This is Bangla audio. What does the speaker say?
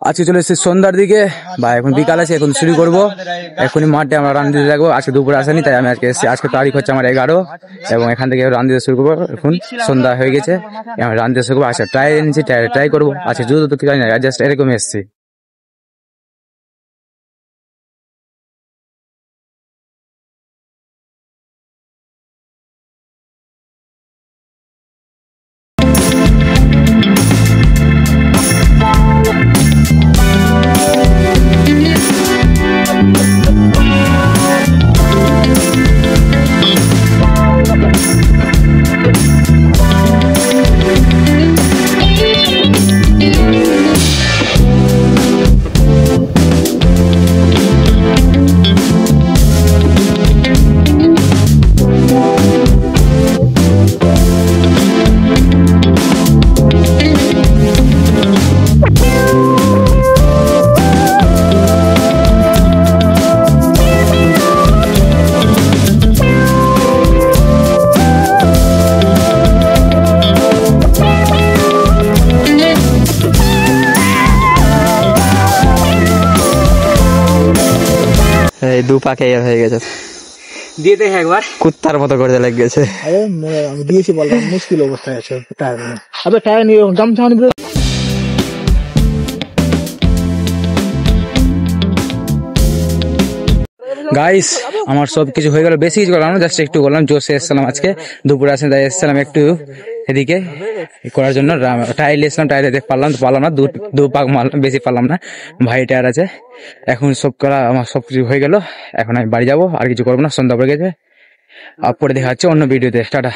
আজকে চলে এসেছি সন্ধ্যার দিকে বা এখন বিকাল আছে, এখন শুরু করবো। এখনই মাঠে আমরা রান দিতে থাকবো। আজকে দুপুরে আসেনি, তাই আমি আজকে এসেছি। আজকে তারিখ হচ্ছে আমার 11 এবং এখান থেকে রান দিতে শুরু করবো। এখন সন্ধ্যা হয়ে গেছে, আমি রান দিতে শুরু করবো। আচ্ছা ট্রাই এনেছি, ট্রাই করবো। আচ্ছা জুতো তো জানি না, জাস্ট এরকম এসেছি। এই দু পাকে হয়ে গেছে, দিয়ে দেখে একবার কুত্তার মতো করতে লেগে গেছে। আমি দিয়েছি বললাম, মুশকিল অবস্থায় আছে টায়ার নিয়ে। আবে টায়ার নিয়ে গামছা নিয়ে গাইস আমার সব কিছু হয়ে গেল, বেশি কিছু করলাম না, জাস্ট একটু করলাম। জোশে এসেছিলাম আজকে, দুপুরে আসেন তাই এসেছিলাম একটু এদিকে করার জন্য। টায়ার এসেছিলাম, টায়ারে দেখ পারলাম না, দু পাক মারলাম, বেশি পারলাম না। ভাই টায়ার আছে। এখন সব করা আমার সব কিছু হয়ে গেল। এখন আমি বাড়ি যাবো, আর কিছু করবো না, সন্ধ্যা পড়ে গেছে। আর পরে দেখা যাচ্ছে অন্য ভিডিওতে। টাটা।